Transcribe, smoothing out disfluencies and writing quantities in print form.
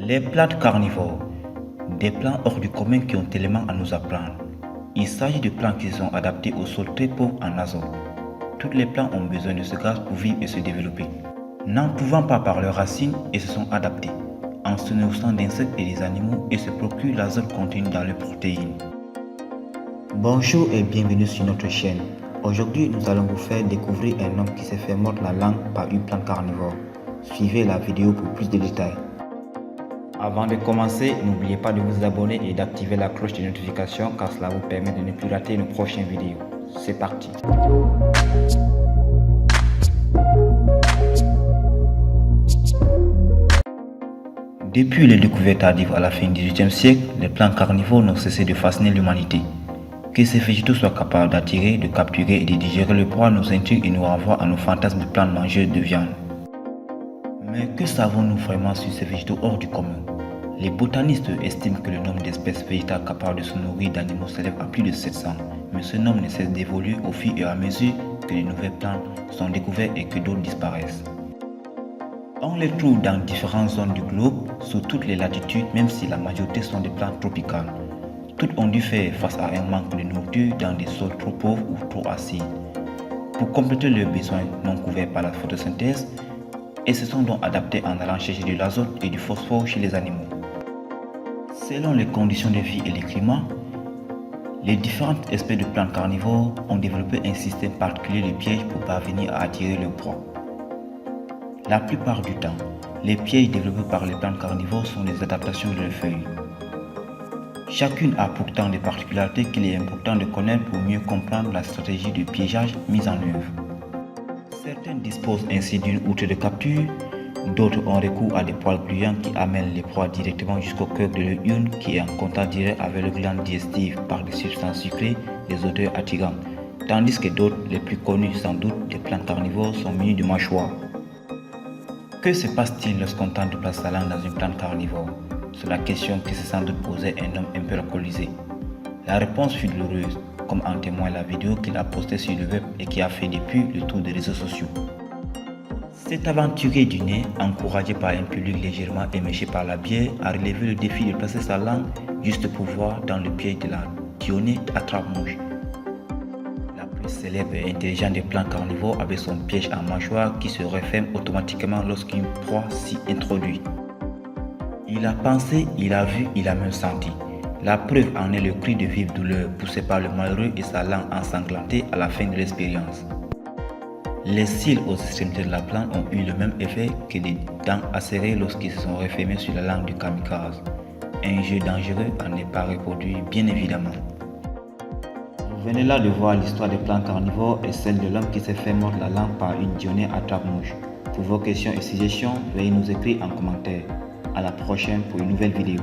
Les plantes carnivores, des plantes hors du commun qui ont tellement à nous apprendre. Il s'agit de plantes qui sont adaptées au sol très pauvre en azote. Toutes les plantes ont besoin de ce gaz pour vivre et se développer. N'en pouvant pas par leurs racines, elles se sont adaptées en se nourrissant d'insectes et des animaux et se procurent l'azote contenu dans leurs protéines. Bonjour et bienvenue sur notre chaîne. Aujourd'hui, nous allons vous faire découvrir un homme qui s'est fait mordre la langue par une plante carnivore. Suivez la vidéo pour plus de détails. Avant de commencer, n'oubliez pas de vous abonner et d'activer la cloche de notification car cela vous permet de ne plus rater nos prochaines vidéos. C'est parti. Depuis les découvertes tardives à la fin du XVIIIe siècle, les plantes carnivores n'ont cessé de fasciner l'humanité. Que ces végétaux soient capables d'attirer, de capturer et de digérer le proie nous intrigue et nous renvoie à nos fantasmes de plantes mangeuses de viande. Mais que savons-nous vraiment sur ces végétaux hors du commun? Les botanistes estiment que le nombre d'espèces végétales capables de se nourrir d'animaux s'élève à plus de 700, mais ce nombre ne cesse d'évoluer au fur et à mesure que de nouvelles plantes sont découvertes et que d'autres disparaissent. On les trouve dans différentes zones du globe, sous toutes les latitudes, même si la majorité sont des plantes tropicales. Toutes ont dû faire face à un manque de nourriture dans des sols trop pauvres ou trop acides. Pour compléter leurs besoins non couverts par la photosynthèse, elles se sont donc adaptées en allant chercher de l'azote et du phosphore chez les animaux. Selon les conditions de vie et les climats, les différentes espèces de plantes carnivores ont développé un système particulier de pièges pour parvenir à attirer leurs proies. La plupart du temps, les pièges développés par les plantes carnivores sont des adaptations de leurs feuilles. Chacune a pourtant des particularités qu'il est important de connaître pour mieux comprendre la stratégie de piégeage mise en œuvre. Certaines disposent ainsi d'une outre de capture, d'autres ont recours à des poils gluants qui amènent les proies directement jusqu'au cœur de leur urne qui est en contact direct avec le gland digestif par des substances sucrées, des odeurs attirantes, tandis que d'autres, les plus connus sans doute des plantes carnivores, sont munis de mâchoires. Que se passe-t-il lorsqu'on tente de placer sa langue dans une plante carnivore? C'est la question que s'est sans doute posée un homme un peu alcoolisé. La réponse fut douloureuse, comme en témoigne la vidéo qu'il a postée sur le web et qui a fait depuis le tour des réseaux sociaux. Cet aventurier du nez, encouragé par un public légèrement éméché par la bière, a relevé le défi de placer sa langue juste pour voir dans le piège de la Dionée attrape-mouche. La plus célèbre et intelligente des plantes carnivores avait son piège en mâchoire qui se referme automatiquement lorsqu'une proie s'y introduit. Il a pensé, il a vu, il a même senti. La preuve en est le cri de vive douleur poussé par le malheureux et sa langue ensanglantée à la fin de l'expérience. Les cils aux extrémités de la plante ont eu le même effet que des dents acérées lorsqu'ils se sont refermés sur la langue du kamikaze. Un jeu dangereux à ne pas reproduire bien évidemment. Vous venez là de voir l'histoire des plantes carnivores et celle de l'homme qui s'est fait mordre la langue par une Dionée attrape-mouche. Pour vos questions et suggestions, veuillez nous écrire en commentaire. À la prochaine pour une nouvelle vidéo.